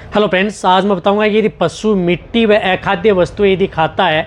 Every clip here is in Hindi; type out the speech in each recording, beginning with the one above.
हेलो फ्रेंड्स, आज मैं बताऊंगा कि यदि पशु मिट्टी व अखाद्य वस्तुएं यदि खाता है,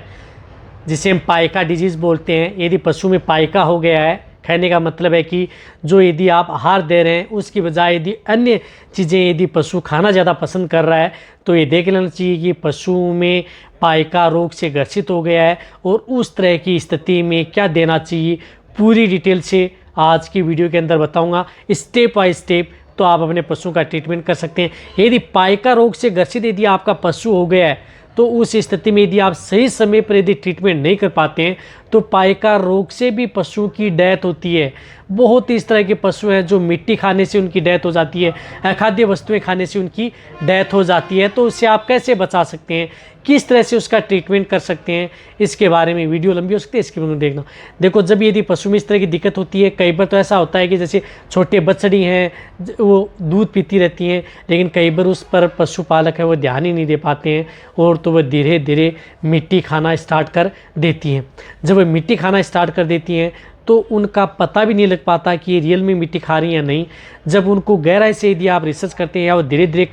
जिसे हम पाइका डिजीज़ बोलते हैं, यदि पशु में पाइका हो गया है, कहने का मतलब है कि जो यदि आप आहार दे रहे हैं उसकी बजाय यदि अन्य चीज़ें यदि पशु खाना ज़्यादा पसंद कर रहा है, तो ये देख लेना चाहिए कि पशु में पाइका रोग से ग्रसित हो गया है और उस तरह की स्थिति में क्या देना चाहिए, पूरी डिटेल से आज की वीडियो के अंदर बताऊँगा स्टेप बाय स्टेप। तो आप अपने पशु का ट्रीटमेंट कर सकते हैं। यदि पाइका रोग से ग्रसित यदि आपका पशु हो गया है, तो उस स्थिति में यदि आप सही समय पर यदि ट्रीटमेंट नहीं कर पाते हैं तो पाइका रोग से भी पशु की डेथ होती है। बहुत इस तरह के पशु हैं जो मिट्टी खाने से उनकी डेथ हो जाती है, अखाद्य वस्तुएं खाने से उनकी डेथ हो जाती है। तो उससे आप कैसे बचा सकते हैं, किस तरह से उसका ट्रीटमेंट कर सकते हैं, इसके बारे में वीडियो लंबी हो सकती है, इसके बारे में देखना। देखो, जब यदि पशु में इस तरह की दिक्कत होती है, कई बार तो ऐसा होता है कि जैसे छोटे बछड़ी हैं वो दूध पीती रहती हैं, लेकिन कई बार उस पर पशुपालक है वो ध्यान ही नहीं दे पाते हैं और तो वह धीरे धीरे मिट्टी खाना स्टार्ट कर देती हैं। जब वह मिट्टी खाना स्टार्ट कर देती हैं तो उनका पता भी नहीं लग पाता कि ये रियल में मिट्टी खा रही है या नहीं। जब उनको गहराई से यदि आप रिसर्च करते हैं या वो धीरे धीरे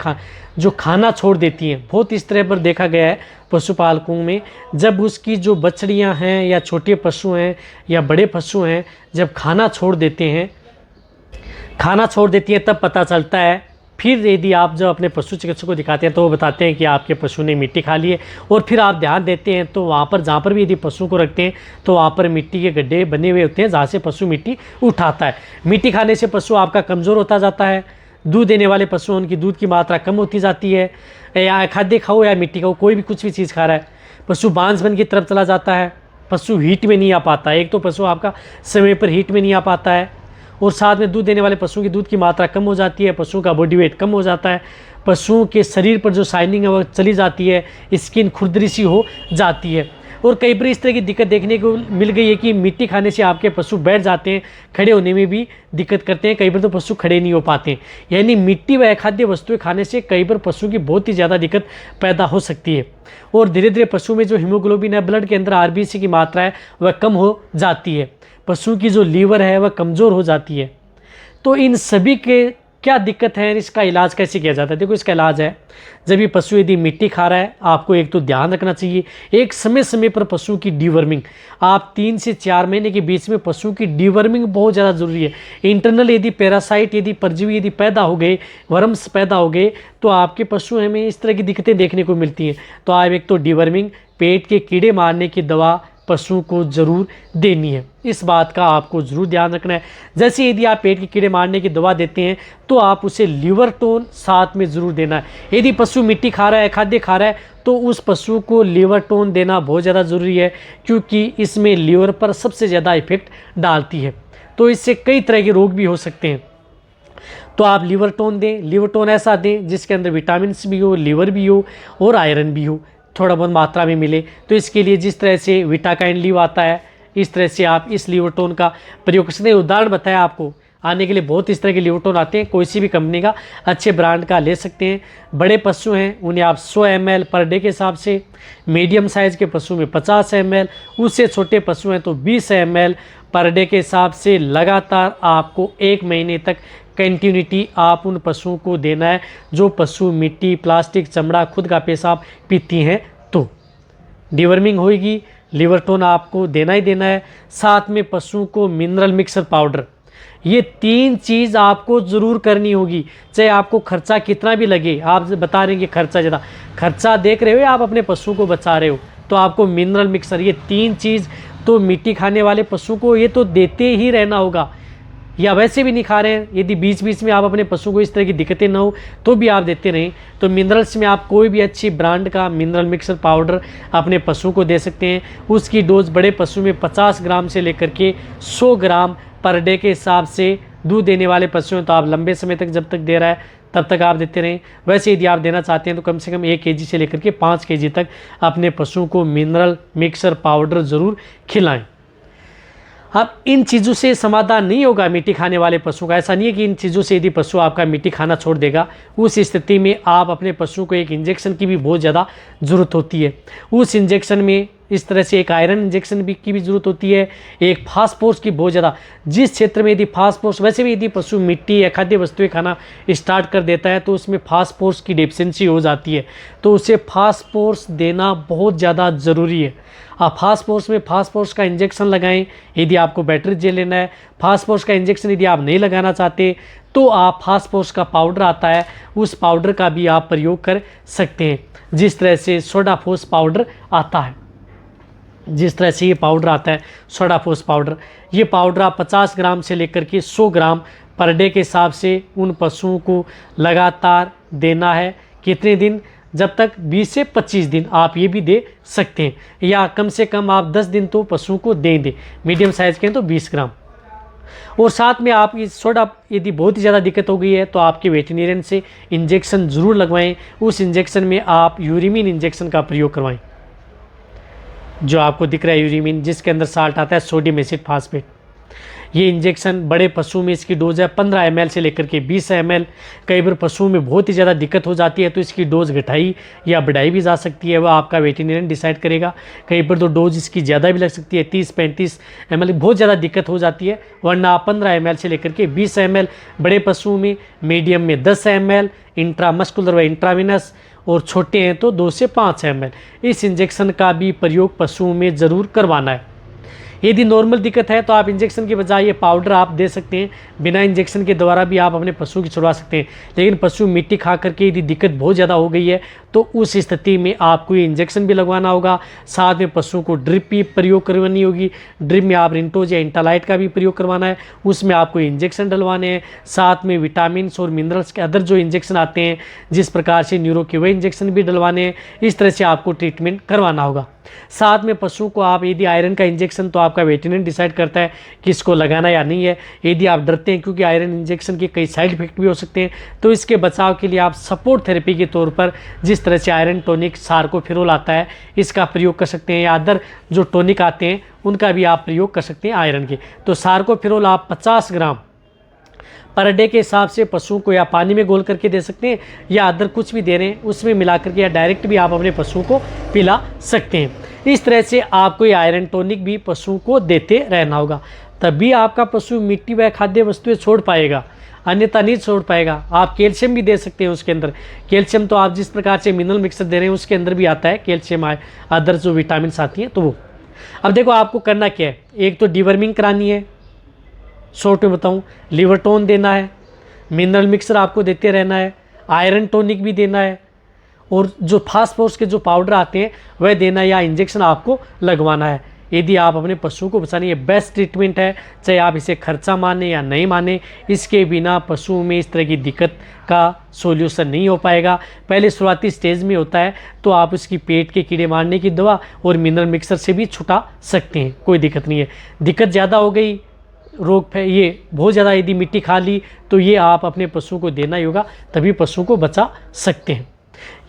जो खाना छोड़ देती हैं, बहुत इस तरह पर देखा गया है पशुपालकों में। जब उसकी जो बछड़ियां हैं या छोटे पशु हैं या बड़े पशु हैं, जब खाना छोड़ देती हैं तब पता चलता है। फिर यदि आप जब अपने पशु चिकित्सक को दिखाते हैं तो वो बताते हैं कि आपके पशु ने मिट्टी खा ली है, और फिर आप ध्यान देते हैं तो वहाँ पर जहाँ पर भी यदि पशु को रखते हैं तो वहाँ पर मिट्टी के गड्ढे बने हुए होते हैं जहाँ से पशु मिट्टी उठाता है। मिट्टी खाने से पशु आपका कमज़ोर होता जाता है। दूध देने वाले पशु, उनकी दूध की मात्रा कम होती जाती है। या खाद्य खाओ या मिट्टी खाओ, कोई भी कुछ भी चीज़ खा रहा है, पशु बांझपन की तरफ चला जाता है। पशु हीट में नहीं आ पाता है। एक तो पशु आपका समय पर हीट में नहीं आ पाता है, और साथ में दूध देने वाले पशुओं की दूध की मात्रा कम हो जाती है, पशुओं का बॉडी वेट कम हो जाता है, पशुओं के शरीर पर जो शाइनिंग है वह चली जाती है, स्किन खुरदरी सी हो जाती है। और कई बार इस तरह की दिक्कत देखने को मिल गई है कि मिट्टी खाने से आपके पशु बैठ जाते हैं, खड़े होने में भी दिक्कत करते हैं, कई बार तो पशु खड़े नहीं हो पाते हैं। यानी मिट्टी व अखाद्य वस्तुएं खाने से कई बार पशु की बहुत ही ज़्यादा दिक्कत पैदा हो सकती है, और धीरे धीरे पशु में जो हीमोग्लोबिन है, ब्लड के अंदर आरबीसी की मात्रा है वह कम हो जाती है, पशु की जो लीवर है वह कमज़ोर हो जाती है। तो इन सभी के क्या दिक्कत है, इसका इलाज कैसे किया जाता है? देखो, इसका इलाज है, जब ये पशु यदि मिट्टी खा रहा है, आपको एक तो ध्यान रखना चाहिए, एक समय समय पर पशु की डीवर्मिंग, आप 3 से 4 महीने के बीच में पशु की डीवर्मिंग बहुत ज़्यादा ज़रूरी है। इंटरनल यदि पैरासाइट, यदि परजीवी यदि पैदा हो गए, वर्म्स पैदा हो गए, तो आपके पशु में इस तरह की दिक्कतें देखने को मिलती हैं। तो आप एक तो डीवर्मिंग, पेट के कीड़े मारने की दवा पशु को ज़रूर देनी है। इस बात का आपको ज़रूर ध्यान रखना है। जैसे यदि आप पेट के कीड़े मारने की दवा देते हैं तो आप उसे लीवर टोन साथ में ज़रूर देना है। यदि पशु मिट्टी खा रहा है, खाद्य खा रहा है, तो उस पशु को लीवर टोन देना बहुत ज़्यादा ज़रूरी है, क्योंकि इसमें लीवर पर सबसे ज़्यादा इफेक्ट डालती है। तो इससे कई तरह के रोग भी हो सकते हैं। तो आप लीवर टोन दें, लीवर टोन ऐसा दें जिसके अंदर विटामिन भी हो, लीवर भी हो और आयरन भी हो, थोड़ा बहुत मात्रा में मिले। तो इसके लिए जिस तरह से विटाकाइन लीव आता है, इस तरह से आप इस लीवर टोन का प्रयोग कर सकते हैं। उदाहरण बताया आपको, आने के लिए बहुत इस तरह के लीवर टोन आते हैं, कोई सी भी कंपनी का अच्छे ब्रांड का ले सकते हैं। बड़े पशु हैं उन्हें आप 100 ml पर डे के हिसाब से, मीडियम साइज़ के पशु में 50 ml, उससे छोटे पशु हैं तो 20 ml पर डे के हिसाब से लगातार आपको 1 महीने तक कंटिन्यूटी आप उन पशुओं को देना है जो पशु मिट्टी, प्लास्टिक, चमड़ा, खुद का पेशाब पीती हैं। तो डिवर्मिंग होगी, लीवर टोन आपको देना ही देना है, साथ में पशुओं को मिनरल मिक्सर पाउडर, ये 3 चीज़ आपको ज़रूर करनी होगी, चाहे आपको खर्चा कितना भी लगे। आप बता रहे हैं कि खर्चा ज़्यादा, खर्चा देख रहे हो या आप अपने पशु को बचा रहे हो, तो आपको मिनरल मिक्सर, ये 3 चीज़ तो मिट्टी खाने वाले पशु को ये तो देते ही रहना होगा, या वैसे भी नहीं खा रहे हैं, यदि बीच बीच में आप अपने पशु को इस तरह की दिक्कतें ना हो तो भी आप देते रहें। तो मिनरल्स में आप कोई भी अच्छी ब्रांड का मिनरल मिक्सर पाउडर अपने पशु को दे सकते हैं। उसकी डोज बड़े पशु में 50 ग्राम से लेकर के 100 ग्राम पर डे के हिसाब से। दूध देने वाले पशु हैं तो आप लंबे समय तक जब तक दे रहा है तब तक आप देते रहें। वैसे यदि आप देना चाहते हैं तो कम से कम 1 kg से लेकर के 5 kg तक अपने पशु को मिनरल मिक्सर पाउडर ज़रूर खिलाएँ। अब इन चीज़ों से समाधान नहीं होगा मिट्टी खाने वाले पशु का। ऐसा नहीं है कि इन चीज़ों से यदि पशु आपका मिट्टी खाना छोड़ देगा, उस स्थिति में आप अपने पशु को एक इंजेक्शन की भी बहुत ज़्यादा ज़रूरत होती है। उस इंजेक्शन में इस तरह से एक आयरन इंजेक्शन भी की भी ज़रूरत होती है, एक फास्फोरस की बहुत ज़्यादा। जिस क्षेत्र में यदि फास्फोरस, वैसे भी यदि पशु मिट्टी या खाद्य वस्तुएं खाना स्टार्ट कर देता है तो उसमें फास्फोरस की डेफिशिएंसी हो जाती है, तो उसे फास्फोरस देना बहुत ज़्यादा ज़रूरी है। आप फास्फोरस में फास्फोरस का इंजेक्शन लगाएं यदि आपको बैटरी जेल लेना है। फास्फोरस का इंजेक्शन यदि आप नहीं लगाना चाहते तो आप फास्फोरस का पाउडर आता है, उस पाउडर का भी आप प्रयोग कर सकते हैं। जिस तरह से सोडाफोस पाउडर आता है, जिस तरह से ये पाउडर आता है सोडाफोस पाउडर, ये पाउडर आप 50 ग्राम से लेकर के 100 ग्राम पर डे के हिसाब से उन पशुओं को लगातार देना है। कितने दिन? जब तक 20 से 25 दिन आप ये भी दे सकते हैं, या कम से कम आप 10 दिन तो पशुओं को दें। मीडियम साइज़ के हैं तो 20 ग्राम। और साथ में आप इस सोडा, यदि बहुत ही ज़्यादा दिक्कत हो गई है तो आपके वेटरनियन से इंजेक्शन ज़रूर लगवाएं। उस इंजेक्शन में आप यूरिमिन इंजेक्शन का प्रयोग करवाएं, जो आपको दिख रहा है यूरिमिन, जिसके अंदर साल्ट आता है सोडियम एसिड फास्फेट। ये इंजेक्शन बड़े पशुओं में इसकी डोज है 15 ml से लेकर के 20 ml। कई बार पशुओं में बहुत ही ज़्यादा दिक्कत हो जाती है तो इसकी डोज घटाई या बढ़ाई भी जा सकती है, वह आपका वेटरनियन डिसाइड करेगा। कई बार तो डोज इसकी ज़्यादा भी लग सकती है, 30-35 ml बहुत ज़्यादा दिक्कत हो जाती है, वरना आप 15 ml से लेकर के 20 ml बड़े पशुओं में, मीडियम में 10 ml इंट्रामस्कुलर व इंट्राविनस, और छोटे हैं तो 2 से 5 ml। इस इंजेक्शन का भी प्रयोग पशुओं में ज़रूर करवाना है। यदि नॉर्मल दिक्कत है तो आप इंजेक्शन के बजाय ये पाउडर आप दे सकते हैं, बिना इंजेक्शन के द्वारा भी आप अपने पशु की छुड़वा सकते हैं। लेकिन पशु मिट्टी खा करके यदि दिक्कत बहुत ज़्यादा हो गई है तो उस स्थिति में आपको ये इंजेक्शन भी लगवाना होगा। साथ में पशु को ड्रिप भी प्रयोग करवानी होगी। ड्रिप में आप रिंटोज या इंटालाइट का भी प्रयोग करवाना है, उसमें आपको इंजेक्शन डलवाने हैं। साथ में विटामिन और मिनरल्स के अदर जो इंजेक्शन आते हैं, जिस प्रकार से न्यूरो के वह इंजेक्शन भी डलवाने हैं। इस तरह से आपको ट्रीटमेंट करवाना होगा। साथ में पशु को आप यदि आयरन का इंजेक्शन, तो आपका वेटरनरी डिसाइड करता है कि इसको लगाना या नहीं है। यदि आप डरते हैं क्योंकि आयरन इंजेक्शन के कई साइड इफेक्ट भी हो सकते हैं, तो इसके बचाव के लिए आप सपोर्ट थेरेपी के तौर पर जिस तरह से आयरन टॉनिक सार्कोफेरोल आता है, इसका प्रयोग कर सकते हैं, या अदर जो टॉनिक आते हैं उनका भी आप प्रयोग कर सकते हैं आयरन के। तो सार्कोफेरोल आप 50 ग्राम पर डे के हिसाब से पशुओं को या पानी में घोल करके दे सकते हैं, या अदर कुछ भी दे रहे हैं उसमें मिला करके, या डायरेक्ट भी आप अपने पशुओं को पिला सकते हैं। इस तरह से आपको ये आयरन टॉनिक भी पशुओं को देते रहना होगा, तभी आपका पशु मिट्टी व खाद्य वस्तुएं छोड़ पाएगा, अन्यथा नहीं छोड़ पाएगा। आप कैल्शियम भी दे सकते हैं उसके अंदर। कैल्शियम तो आप जिस प्रकार से मिनरल मिक्सर दे रहे हैं उसके अंदर भी आता है कैल्शियम, अदर जो विटामिन आती हैं तो वो। अब देखो आपको करना क्या है, एक तो डिवर्मिंग करानी है, शॉर्ट में बताऊं, लिवर टोन देना है, मिनरल मिक्सर आपको देते रहना है, आयरन टॉनिक भी देना है, और जो फास्फोरस के जो पाउडर आते हैं वह देना, या इंजेक्शन आपको लगवाना है। यदि आप अपने पशु को बचाने, ये बेस्ट ट्रीटमेंट है, चाहे आप इसे खर्चा माने या नहीं माने। इसके बिना पशुओं में इस तरह की दिक्कत का सॉल्यूशन नहीं हो पाएगा। पहले शुरुआती स्टेज में होता है तो आप उसकी पेट के कीड़े मारने की दवा और मिनरल मिक्सर से भी छुटा सकते हैं, कोई दिक्कत नहीं है। दिक्कत ज़्यादा हो गई, रोग ये बहुत ज़्यादा यदि मिट्टी खा ली, तो ये आप अपने पशु को देना ही होगा, तभी पशु को बचा सकते हैं।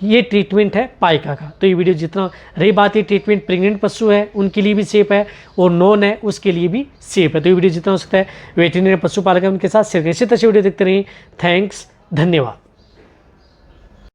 ये ट्रीटमेंट है पाइका का। तो ये वीडियो जितना, रही बात ये ट्रीटमेंट प्रेग्नेंट पशु है उनके लिए भी सेफ है, और नॉन है उसके लिए भी सेफ है। तो ये वीडियो जितना हो सकता है वेटरनरी पशुपालक है उनके साथ शेयर करें। इसी तरह से वीडियो देखते रहिए। थैंक्स, धन्यवाद।